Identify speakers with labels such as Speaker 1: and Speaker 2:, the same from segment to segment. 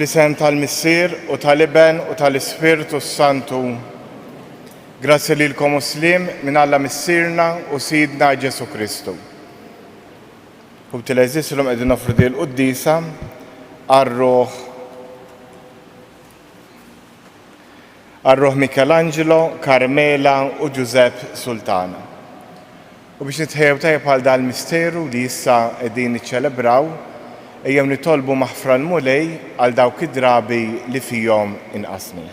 Speaker 1: Fl-isem tal-Missier u tal-Iben u tal-Ispirtu Santu. Grazzi lilkom Muslim minn Alla Missierna u Sidna Ġesu Kristu. U b'til-eżis l-lum qegħdin nofru di l-Quddiesa għar-Ruħ Michelangelo, Carmela u Giuseppe Sultana. U biex nitħejju tajjeb għal dan il-misteru li issa qegħdin niċċelebraw, ejjew nitolbu maħfra l-mulej għal dawk id-drabi li fihom inqasni.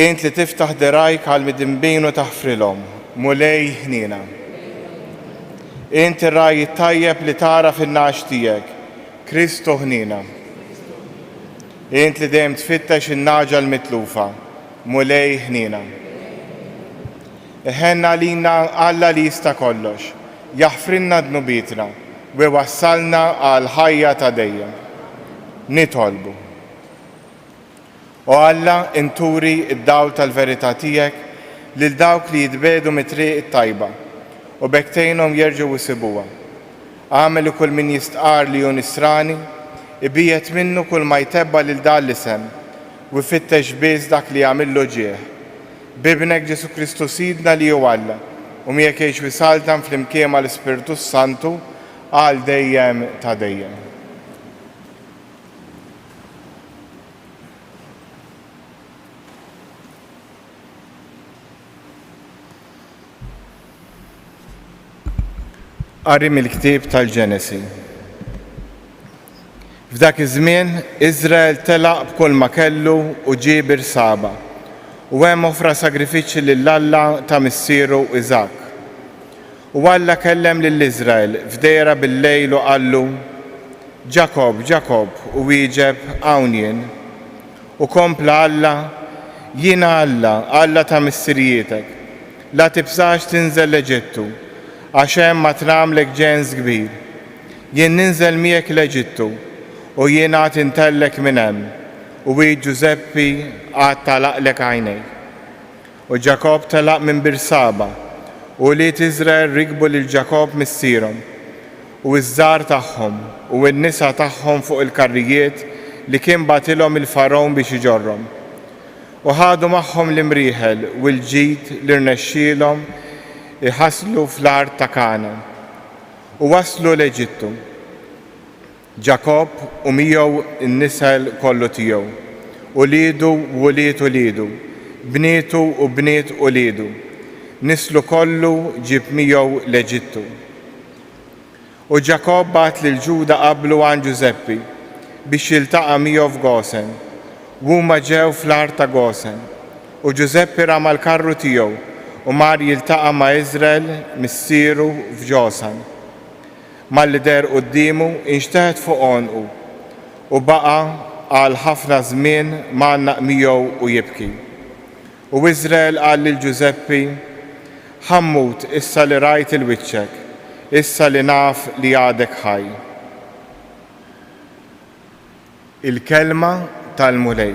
Speaker 1: Int li tiftaħ derajk għal midinbin u taħfrilhom, mulej ħnina. Int ir-raj tajjeb li tara fin-nax tiegħek, Kristu ħnina. Int li dejjem tfittex in-naġa l-mitlufa, mulej ħnina. Iħenna lina Alla li jista' kollox, jaħfrinna dnubitna u wassalna għal ħajja ta' dejjem. Nitolbu. U Alla inturi id-dawl tal-verità tiegħek lil dawk li jitbedu mit-triq it-tajba u bektejnhom jerġgħu jsibuha. Għamel kull min jistqar li hu nisrani, ibiet minnu kull ma jtebba lil dan l-isem u jfittex biss dak li jagħmillu ġieħ. Bibnek Ġesu Kristu Sidna li hu Alla u miegħek jgħix wisaltan fl-imkien mal-Ispirtu Santu għal dejjem ta' dejjem. Qari mill-ktieb tal-Ġenesi. F'dak iż-żmien Iżrael telaq b'kull ma kellu u ġie birsaba u hemm offra sagrifiċċji lill-Alla ta' missieru Iżak. U Alla kellem lill-Iżrael f'dejra bil-lejl u qallu: Ġakob, Ġakob, u wieġeb hawn jien. U kompla Alla: Jiena Alla ta' missirietek, la tibżax tinżel l-Eġittu, għax hemm ma tramlek ġenż kbir. Jien ninżel miegħek l-Eġittu u jien għad intellek minn hemm u Ġuseppi għad talaqlek għajnej. U Ġakob telaq minn Birsaba u liet Iżrael rikbu lil Ġakob missierhom u ż-żgħar tagħhom u n-nisa tagħhom fuq il-karrijiet li kien bagħtilhom il-Farawn biex iġorrhom. U ħadu magħhom l-imrieħel u l-ġid li rnexxielhom iħasslu fl-art ta' Kanaan u waslu l-Eġittu. Ġakob u miegħu n-nisel kollu tiegħu, uliedu u ulied, bnietu u bniet uliedu, nislu kollu ġib miegħu l-Eġittu. U Ġakob bagħat lil Ġuda qablu għand Ġuseppi biex jiltaqa' miegħu f'Gosen, u huma ġew fl-art ta' Gosen. U Ġuseppi rama l-karru tiegħu u mar jiltaqa' ma' Iżrael missieru f'Ġosan. Malli der qudiemu inxteħed fuq għonqu u baqa' għal ħafna żmien m'għandaq miegħu u jibki. U Iżrael qal lil Ġuseppi: Ħammut issa li rajt il-wiċċek, issa li naf li għadek ħaj. Il-kelma tal-mulej.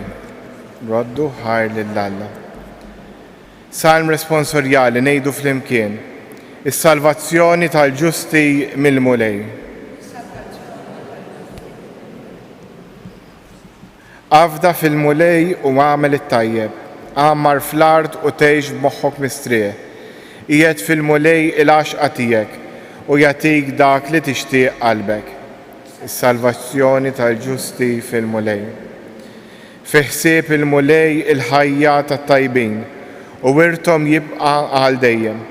Speaker 1: Roddu ħajr lill-Alla. Salm responsorjali ngħidu flimkien: is-salvazzjoni tal-ġusti mill-mulej. Afda fil-mulej u għamel it-tajjeb, għammar fl-art u tgħix b'moħħok mistrieħ. Qiegħed fil-mulej il-għaxqa tiegħek u jagħtik dak li tixtieq qalbek. Is-salvazzjoni tal-ġusti fil-mulej. Fi ħsieb il-mulej il-ħajja tat-tajbin u wirthom jibqa' għal dejjem.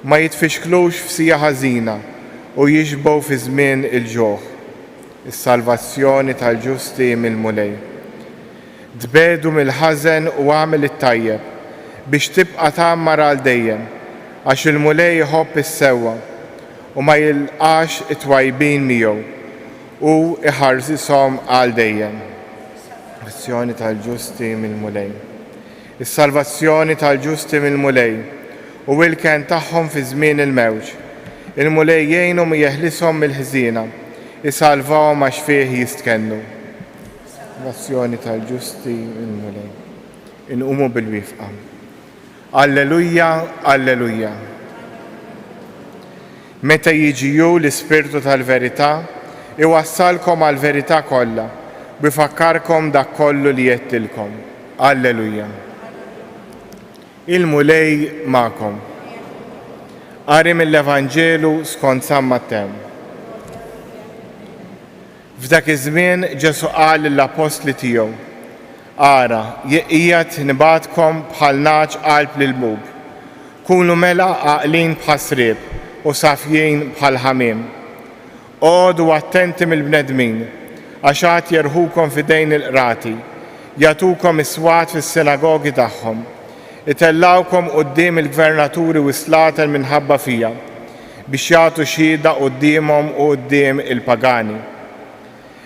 Speaker 1: Ma jitfixklux f'sija ħażina u jixbgħu fi żmien il-ġuħ. Is-salvazzjoni tal-ġusti mill-mulej. Tbedu mill-ħażen u għamel it-tajjeb biex tibqa' tagħmar għal dejjem, għax il-mulej iħobb is-sewwa u ma jilqax it-twajbin miegħu u iħarsishom għal dejjem. Is-salvazzjoni tal-ġusti mill-mulej. Is-salvazzjoni tal-ġusti mill-mulej u l-ken tagħhom fi żmien il-mewġ. Il-mulej jgħinhom u jeħlishom mill-ħżiena, isalvawhom għax fih jistkennu. Salvazzjoni tal-ġusti mill-mulej. Inqumu bil-wifqa. Alleluja, alleluja. Meta jiġi ju l-Ispirtu tal-verità, iwassalkom għall-verità kollha, bifakkarkom dak kollu li jettilkom. Alleluja. Il-mulej ma'kom. Qari mill-Evanġelu skont San Mattew. F'dak iż-żmien Ġesu qal lill-apostli tiegħu: Ara, qiegħed nibgħatkom bħal naċ qalb lil bub. Kunu mela għaqlin bħal sriep u safjin bħal ħamiem. Għodu attenti mill-bnedmin, għax għad jerħukom f'idejn il-qrati, jagħtukom iswat fis-sinagogi tagħhom, itellawkom quddiem il-gvernaturi u slater minħabba fija, biex jagħtu xhieda quddiemhom u quddiem il-pagani.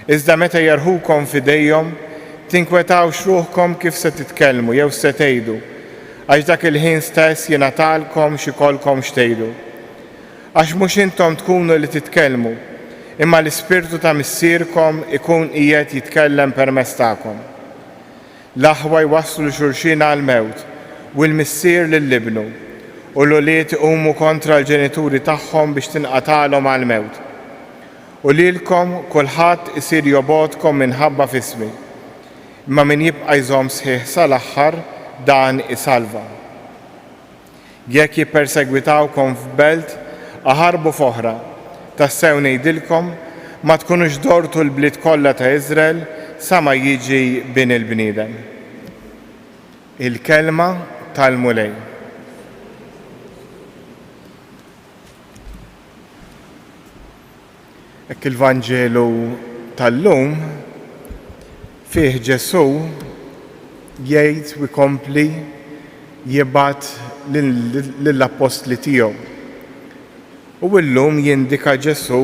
Speaker 1: Iżda meta jerħukom f'idejhom, tinkwetawx ruħkom kif se titkellmu jew se tgħidu, għax dak il-ħin stess jingħatalkom x'ikolkom x'tgħidu. Għax mhux intom tkunu li titkellmu, imma l-Ispirtu ta' missierkom ikun qiegħed jitkellem permezz tagħkom. L-aħwa jwasslu xulxin għall-mewt u l-missier lill-ibnu u l-ulied iqumu kontra l-ġenituri tagħhom biex tinqatalhom għall-mewt. U lilkom kulħadd isir jobodkom minħabba f'ismi, imma min jibqa' jżomm sħiħ sal-aħħar dan isalva. Jekk jippersegwitawkom f'belt, aħarbu f'oħra. Tassew ngħidilkom ma tkunux dortu l-bliet kollha ta' Iżrael sa ma jiġi bin il-bniedem. Il-kelma tal-mulej. Hekk il-Vanġelu tal-lum fih Ġesu jgħid u jkompli jibgħat lill-apostli tiegħu. U llum jindika Ġesu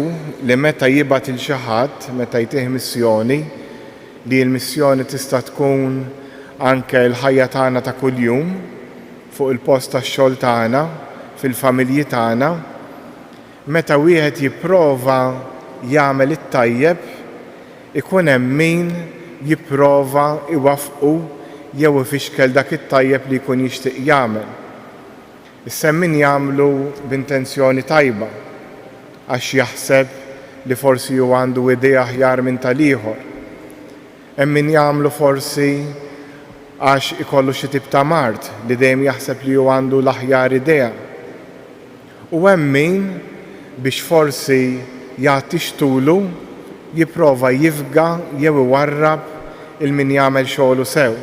Speaker 1: li meta jibgħat il xi ħadd, meta jtieħ missjoni, li l-missjoni tista' tkun anke l-ħajja tagħna ta' kuljum, fuq il-post tax-xogħol tagħna, fil-familji tagħna, meta wieħed jipprova jagħmel it-tajjeb, ikun hemm min jipprova iwaffqu jew ifixkel dak it-tajjeb li jkun jixtieq jagħmel. Issa min jagħmlu b'intenzjoni tajba għax jaħseb li forsi hu għandu idea aħjar minn tal-ieħor. Hemm min jagħmlu forsi għax ikollu xi tip ta' mart li dejjem jaħseb li hu għandu l-aħjar idea. U hemm min biex forsi jagħti xtulu jipprova jifga jew iwarrab il-min jagħmel xogħlu sew.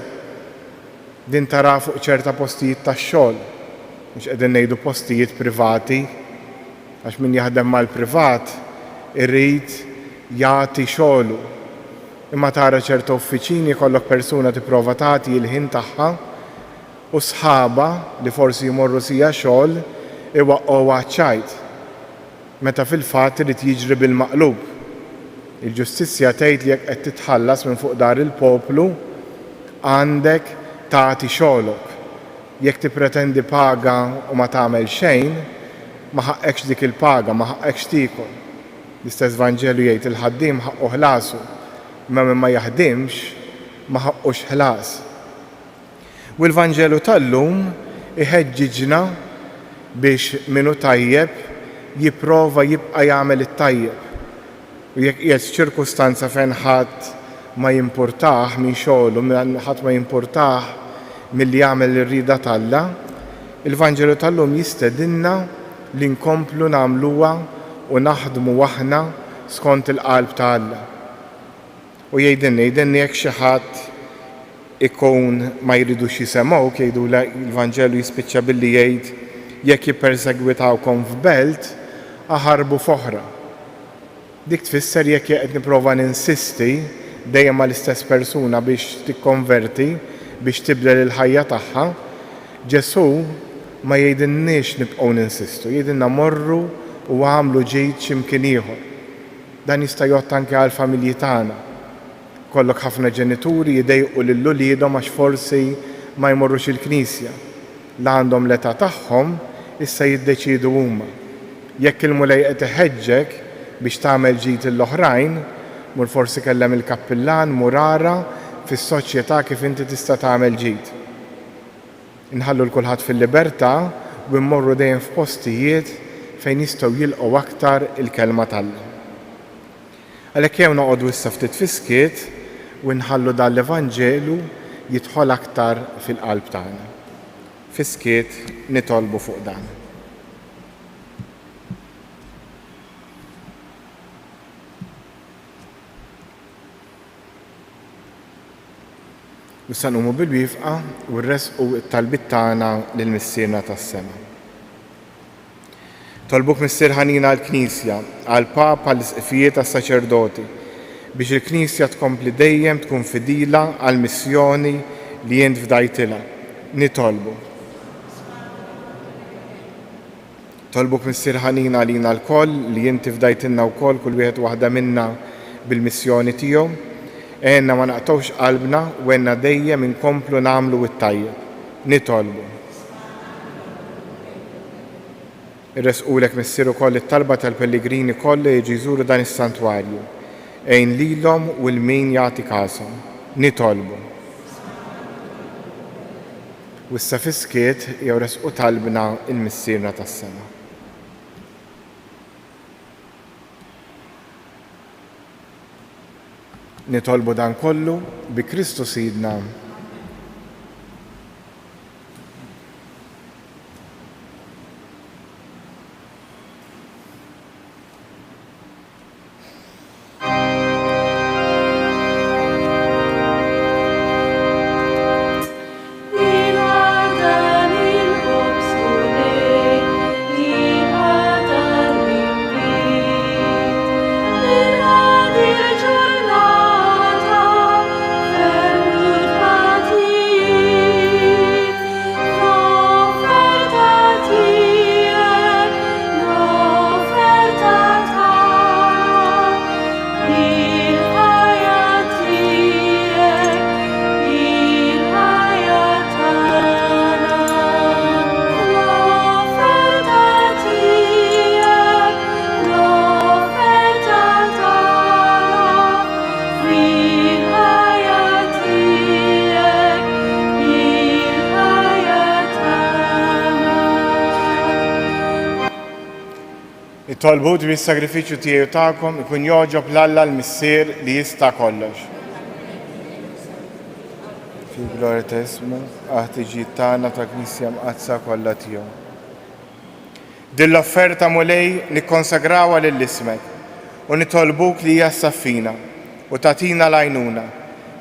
Speaker 1: Din tara fuq ċerta postijiet tax-xogħol. Mhux qegħdin ngħidu postijiet privati, għax min jaħdem mal-privat irrid jagħti xogħlu. Imma tara ċerta uffiċini jkollok persuna tipprova tagħti l-ħin tagħha u sħaba li forsi jmorru sija xogħol iwaqqgħu ċajt. Meta fil-fatt irid jiġri bil-maqlub. Il-ġustizzja tgħid li jekk qed titħallas minn fuq dar il-poplu għandek tagħti xogħolok. Jekk tippretendi paga u ma tagħmel xejn, ma ħaqqekx dik il-paga, ma ħaqqekx tiekol. L-istess Vanġelu jgħid il-ħaddiem ħaqqu ħlasu, imma min ma jaħdimx ma ħaqqux ħlas. U l-Vanġelu tal-lum iħeġġiġna biex minu tajjeb jipprova jibqa' jagħmel it-tajjeb. U jekk qiegħed f'ċirkustanza fejn ħadd ma jimpurtah minn xogħlu, ħadd ma jimpurtah milli jagħmel ir-rieda talla, il-Vanġelu tal-lum jistedinna li nkomplu nagħmluha u naħdmu aħna skont il-qalb ta' Alla. U jgħidilni jekk xi ħadd ikun ma jridux jisemgħuk, jgħidu l-Vanġelu jispiċċa billi jgħid jekk jippersegwitawkom f'belt, aħarbu f'oħra. Dik tfisser jekk qed nipprova ninsisti dejjem mal-istess persuna biex tikkonverti, biex tibdel il-ħajja tagħha, Ġesu ma jgħidilniex nibqgħu ninsistu, jgħidilna morru u għamlu ġid x'imkien ieħor. Dan jista' jgħod anke għall-familji tagħna. Kollok ħafna ġenituri jdejqu lil uliedhom għax forsi ma jmorrux il-Knisja. L għandhom l-età tagħhom issa jiddeċiedu huma. Jekk il-mulej qed iħeġġek biex tagħmel ġid l-oħrajn, mur forsi kellem il-kappillan murara fis-soċjetà kif inti tista' tagħmel ġid. Inħallu l-kulħadd fil-libertà u mmorru dejjem f'postijiet fejn jistgħu jilqgħu aktar il-kelma tal-Alla. Għalhekk jew noqogħdu issa ftit fiskiet u nħallu dan l-Evanġelu jidħol aktar fil-qalb tagħna. Fiskiet nitolbu fuq dan. Issa nqumu bil-wifqa u nresqu t-talbit tagħna lill-Missierna tas-Sena. Tolbuk Missier ħanina għall-Knisja, għall-Papa, għall-isqifijiet tas-saċerdoti biex il-Knisja tkompli dejjem tkun fidila għall-missjoni li jien fdajtilha. Nitolbu. Tolbuk Missier ħanina għalina l-koll li jien fdajtilna wkoll kull wieħed waħda minna bil-missjoni tiegħu. Għenna ma naqtawx qalbna u għenna dejjem inkomplu nagħmlu it-tajjeb. Nitolbu. Irresqulek Missier ukoll it-talba tal-Pellegrini kollha jiġu jżuru dan is-santwarju. Għejn lilhom u l-min jagħti każhom. Nitolbu. U issa fiskiet jew resqu talbna il-Missierna tas-Sena. Nitolbu dan kollu bi Kristu Sidna. Tolbu bi s-sagrifiċċju tiegħu tagħkom ikun jogħġob l-Alla l-Missier li jista' kollox. Fil-glorja ta' ismu, ħtiġijiet tagħna ta' Knisja mqazza kollha tiegħu. Din l-offerta mulej nikkonsagrawha lill-ismek u nitolbuk li hija saffina u tagħtina l-għajnuna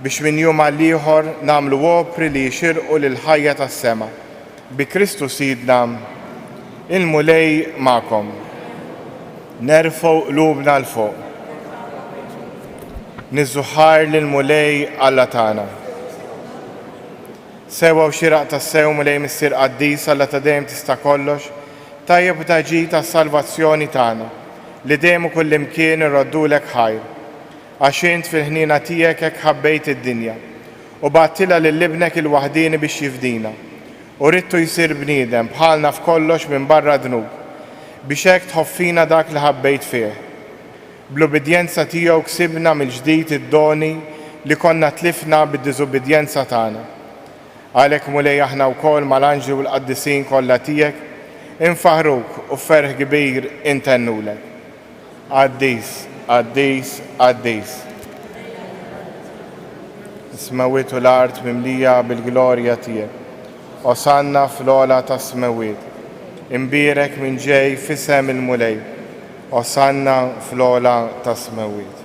Speaker 1: biex minn jum għal ieħor nagħmlu opri li jxirqu lill-ħajja tas-sema. Bi Kristu Sidna, il-mulej magħkom. Nerfgħu qlubna l fuq. Niżżuħħar lill-mulej Alla tagħna. Sewwa u xieraq tas-sew mulej Missier Quddiesa Alla ta' dejjem tista' kollox, tajjeb u taġid tas-salvazzjoni tagħna li dejjem u kullimkien irroddulek ħajr. Għax int fil-ħniena tiegħek hekk ħabbejt id-dinja u bagħtilha lill-ibnek il-waħdini biex jifdina u ridtu jsir bniedem bħalna f'kollox minn barra dnub biex hekk tħoffina dak li ħabbejt fih. Bl-ubidjenza tiegħu ksibna mill-ġdid id-doni li konna tlifna bid-diżubidjenza tagħna. Għalhekk mulej aħna wkoll mal-anġli u l-qaddisin kollha tiegħek infaħruk u ferħ kbir intennulek. Quddies, Quddies, Quddies. Is-smawiet u l-art mimlija bil-glorja tiegħek. Osanna fl-ogħla tas-smawiet. Imbierek minn ġej f'isem il-mulej. Osanna fl-ogħla tas-smawiet.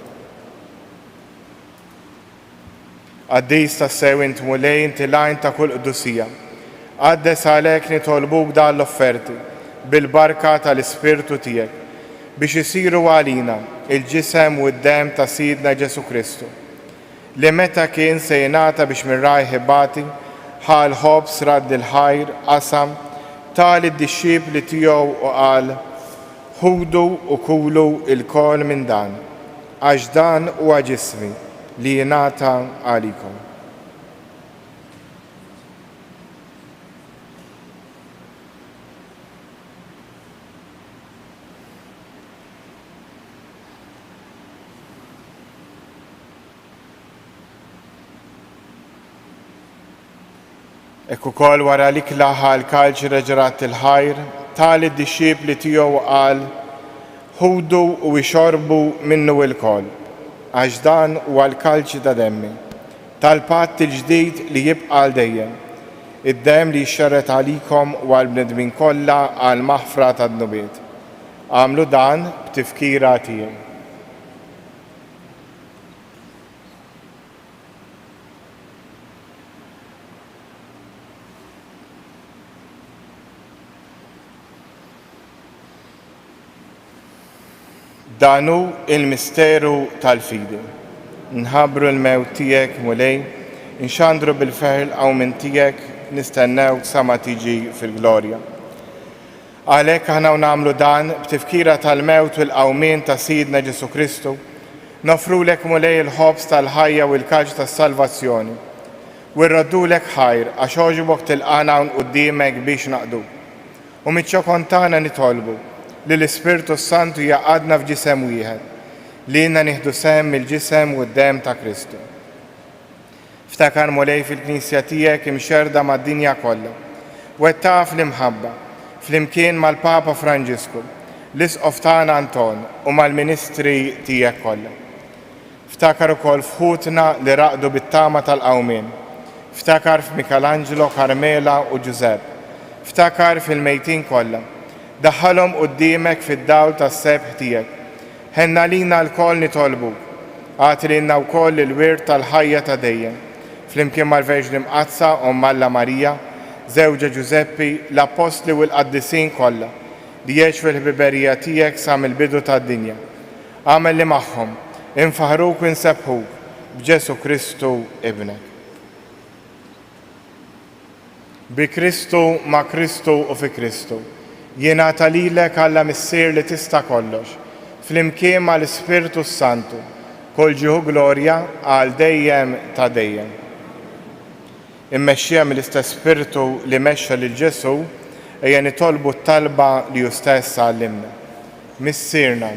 Speaker 1: Quddies tas-sew int mulej inti l-għajn ta' kull qdusija. Qaddes għalhekk nitolbuk dan l-offerti bil-barka tal-Ispirtu tiegħek biex isiru għalina il-ġisem u d-dem ta' Sidna Ġesu Kristu li meta kien se jingħata biex minn rajħ ibati ħal ħobs radd il-ħajr qasam tal id-dixxiepli tiegħu u qal ħudu u kulu il-kol minn dan għax dan huwa ġismi li jingħata għalikom. Ekku kol wara li klaħa l-kalċi reġrat il-ħajr tal id-disċipli tiegħu qal ħudu u jxorbu minnu l-kol, għax dan huwa l-kalċi ta' demmi, tal-patt il-ġdid li jibqa' għal dejjem, id-dem li jxarret għalikom u għal-bnedmin kollha għal maħfra tad-nubiet. Għamlu dan b'tifkira tiegħi. Danu il-misteru tal-fidi. Nħabru l-mewt tiegħek mulej, nxandru bil-feħl għaw minn tiegħek, nistennew sa ma tiġi fil-glorja. Għalhekk aħna nagħmlu dan b'tifkira tal-mewt u l-qawmien ta' Sidna Ġesu Kristu, nofrulek mulej il-ħobs tal-ħajja u l-kaġġ tas-salvazzjoni. U rraddulek ħajr għax oġbok tilqana hawn quddiemek biex naqdu. U miċ-ċokontana nitolbu li l-Ispirtu Santu jaqadna f'ġisem wieħed, li jenna nieħdu sem mill-ġisem u d-dem ta' Kristu. Ftakar mulej fil-Knisja tiegħek imxerda mad-dinja kollha, wettaha fl-imħabba, flimkien mal-Papa Franġisku, l-Isqof tagħna Anton u mal-Ministri tiegħek kollha. Ftakar ukoll f'ħutna li raqdu bit-tama tal-qawmien, ftakar f'Michelangelo, Carmela u Giuseppe, ftakar fil-mejtin kollha, daħħalhom quddiemek fid-dawl tas-sebħ tiegħek. Ħenna lina l-koll nitolbu, għati lilna wkoll il-wirt tal-ħajja ta' dejjem, flimkien mal-Verġni Mqazza Omm Alla Marija, żewġa Giuseppi, l-Apostli u l-Qaddisin kollha li jgħixu fil-ħbiberija tiegħek sa mill-bidu tad-dinja. Għamel li magħhom, infaħruk u nsebħuk b'Ġesu Kristu Ibnek. Bi Kristu, ma' Kristu u fi Kristu. Jingħata lilek Alla missier li tista' kollox, flimkien mal-Ispirtu Santu, kol ġieħu glorja għal dejjem ta' dejjem. Immexxija mill-istess Spiritu li mexxa lil Ġesu, ejja nitolbu t-talba li hu stess għallimna. Missierna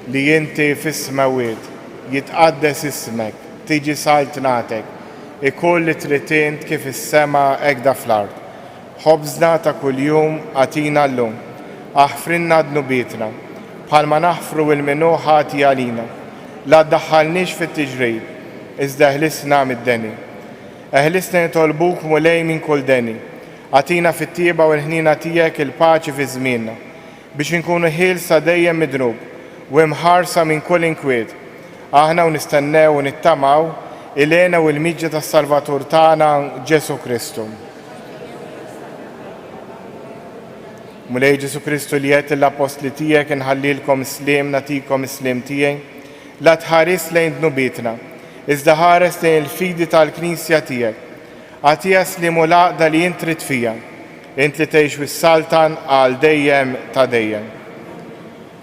Speaker 1: li inti fis-smawiet jitqaddes ismek, tiġi saltnatek, ikoll li trid int kif is-sema hekk da fl-ard. Ħobżna ta' kuljum għatina llum, aħfrinna d-nubietna, bħalma naħfru il-minuħa għalina, la ddaħħalniex fit-tiġrid, iżda eħlisna mid-deni. Eħlisna nitolbuk mulej minn kull deni, għatina fit-tieba u l-ħnina tiegħek il-paċi fi żmienna, biex inkunu ħielsa dejjem midrub u imħarsa minn kull inkwiet. Aħna u nistennew u nittamaw ilena u l-miġġa tas-Salvatur tagħna Ġesu Kristu. Mulej Ġesu Kristu li qed l-Apostli tiegħek inħallilkom isliem nagħtikom isliem tiegħi, la tħares lejn dnubietna, iżda ħares lejn il-fidi tal-Knisja tiegħek. Għatija slim u laqda li int trid fija, int li tgħix wis-saltan għal dejjem ta' dejjem.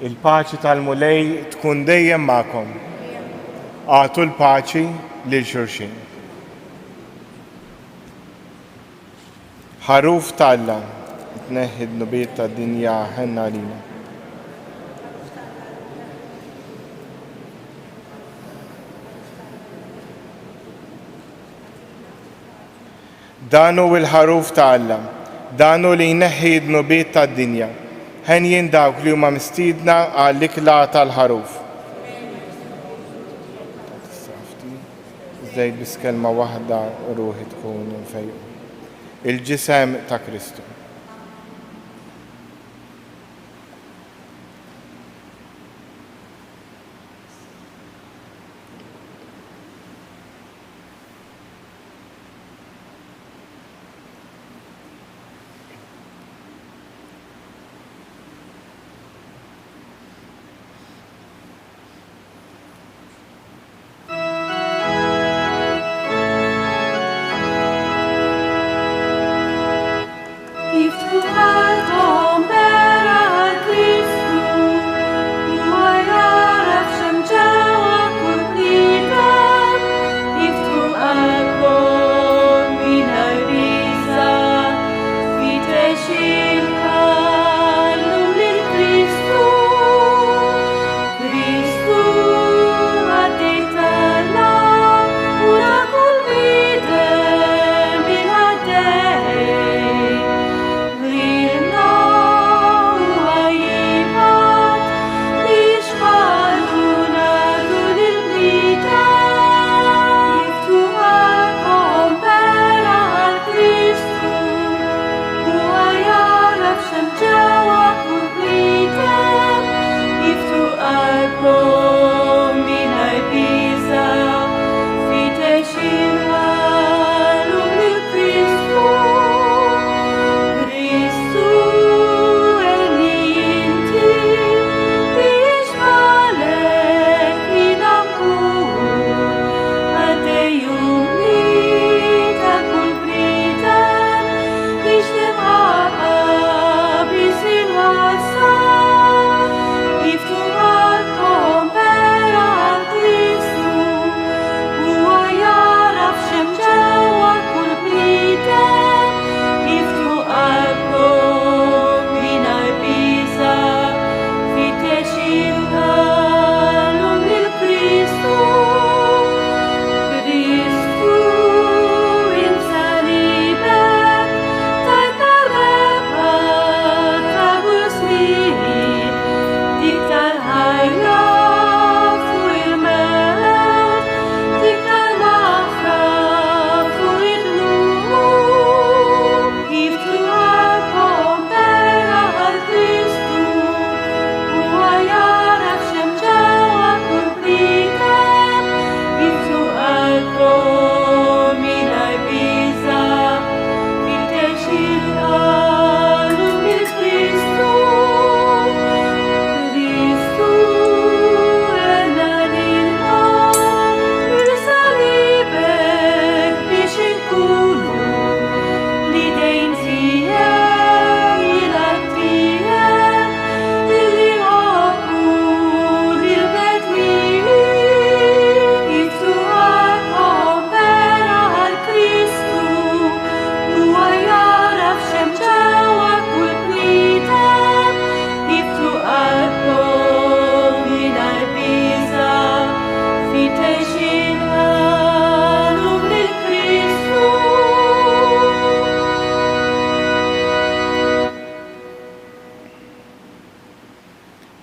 Speaker 1: Il-paċi tal-mulej tkun dejjem magħkom. Għatu l-paċi lil xulxin. Ħaruf talla tneħħi d-nubiet tad-dinja ħenna għalina. Danu il-ħaruf ta' Alla, danu li jneħħi d-nubiet tad-dinja, ħen jien dawk li huma mistiedna għall-ikla tal-ħaruf. Żejt bis kelma waħda ruħi tkun fejn. Il-ġisem ta' Kristu.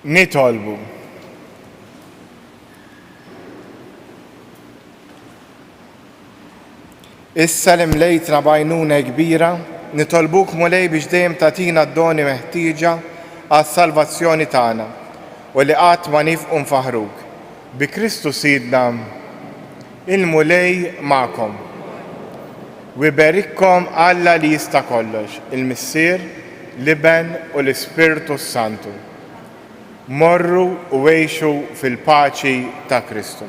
Speaker 1: Nitolbu. Issa li mlejtna bajnuna kbira, nitolbuk mulej biex dejjem tagħtina d-doni meħtieġa għas-salvazzjoni tagħna u li qatt ma nifqu nfaħruk. Bi Kristu Sidna, il-mulej magħkom. U jberikkom Alla li jista' kollox, il-Missier, l-Iben u l-Ispirtu Santu. Morru u għejxu fil-paċi ta' Kristu.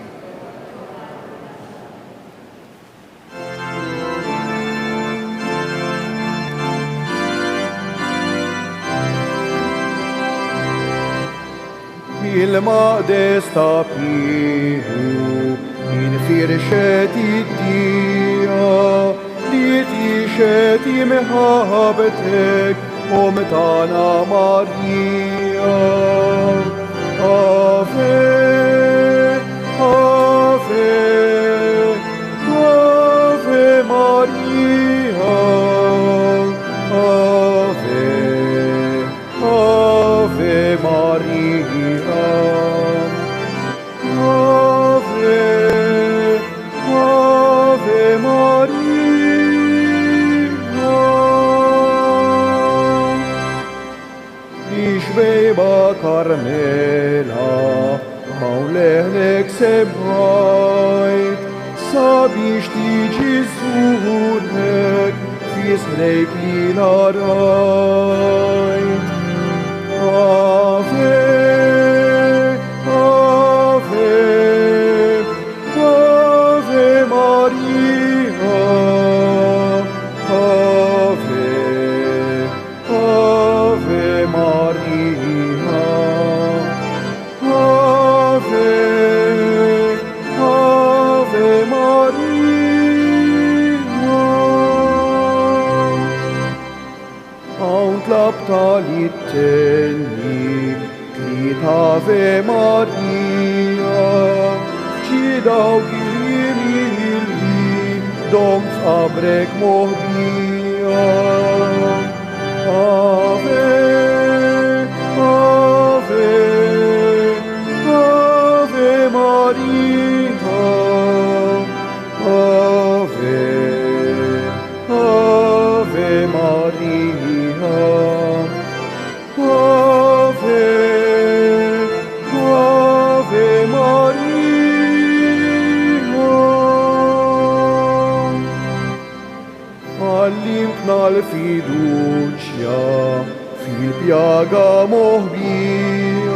Speaker 2: Il-maqdes ta' Pihu, infirxet id-dija, li tixet imħabtek, tana Marija. Ave, Ave, Ave Maria, Ave, Ave Maria, Ave, Ave Maria. Ixbejba Karmela, mawleħlek sebħajt, sabiex tiġi żurek, fi srejk li narajt. Ave, Ave, Ave Maria, Ave, Ave Maria, Ave, Ave Maria. Hawn tlab tal-ittenni, tliet Ave Maria, f'ċidaw kien-ili, dom f'qabrek moħbija. Ave, Ave, Ave Maria, Ave, Ave Maria, Ave, Ave Maria. Għallimtna l-fiduċja fil-pjaga moħbija,